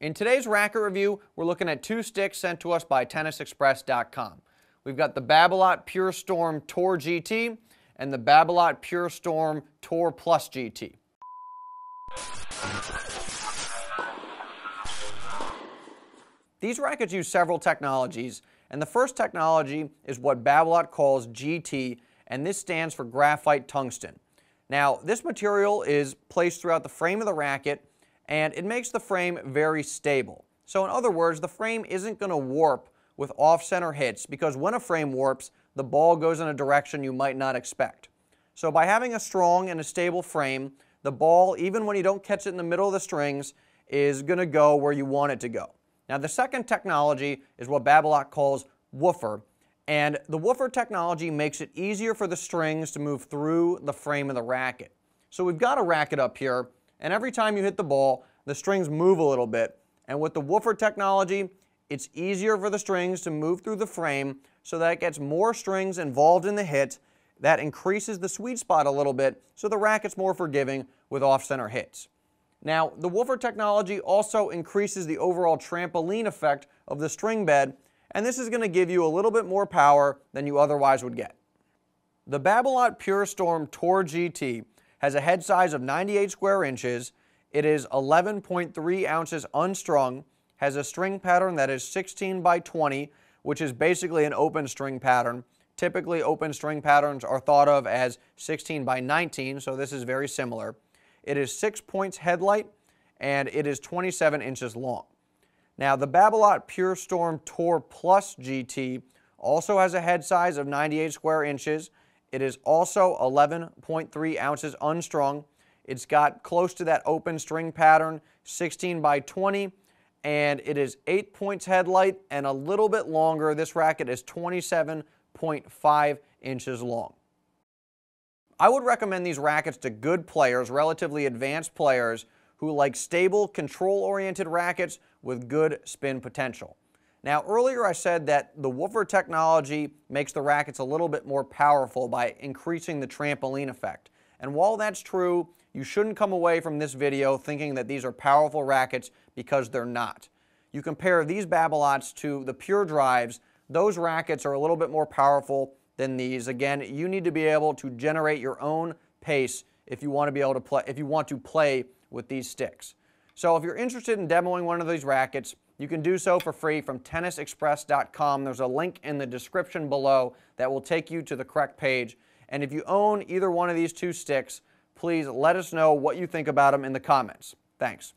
In today's racket review, we're looking at two sticks sent to us by tennisexpress.com. We've got the Babolat Pure Storm Tour GT and the Babolat Pure Storm Tour Plus GT. These rackets use several technologies, and the first technology is what Babolat calls GT, and this stands for graphite tungsten. Now, this material is placed throughout the frame of the racket, and it makes the frame very stable. So in other words, the frame isn't going to warp with off-center hits, because when a frame warps, the ball goes in a direction you might not expect. So by having a strong and a stable frame, the ball, even when you don't catch it in the middle of the strings, is going to go where you want it to go. Now the second technology is what Babolat calls woofer, and the woofer technology makes it easier for the strings to move through the frame of the racket. So we've got a racket up here, and every time you hit the ball, the strings move a little bit, and with the woofer technology, it's easier for the strings to move through the frame so that it gets more strings involved in the hit. That increases the sweet spot a little bit, so the racket's more forgiving with off-center hits. Now, the woofer technology also increases the overall trampoline effect of the string bed, and this is going to give you a little bit more power than you otherwise would get. The Babolat Pure Storm Tour GT has a head size of 98 square inches. It is 11.3 ounces unstrung, has a string pattern that is 16 by 20, which is basically an open string pattern. Typically, open string patterns are thought of as 16 by 19, so this is very similar. It is 6 points headlight, and it is 27 inches long. Now, the Babolat Pure Storm Tour Plus GT also has a head size of 98 square inches. It is also 11.3 ounces unstrung. It's got close to that open string pattern, 16 by 20, and it is 8 points headlight and a little bit longer. This racket is 27.5 inches long. I would recommend these rackets to good players, relatively advanced players, who like stable, control-oriented rackets with good spin potential. Now, earlier I said that the woofer technology makes the rackets a little bit more powerful by increasing the trampoline effect. And while that's true, you shouldn't come away from this video thinking that these are powerful rackets, because they're not. You compare these Babolats to the Pure Drives, those rackets are a little bit more powerful than these. Again, you need to be able to generate your own pace if you want to be able to play with these sticks. So if you're interested in demoing one of these rackets, you can do so for free from tennisexpress.com. There's a link in the description below that will take you to the correct page. And if you own either one of these two sticks, please let us know what you think about them in the comments. Thanks.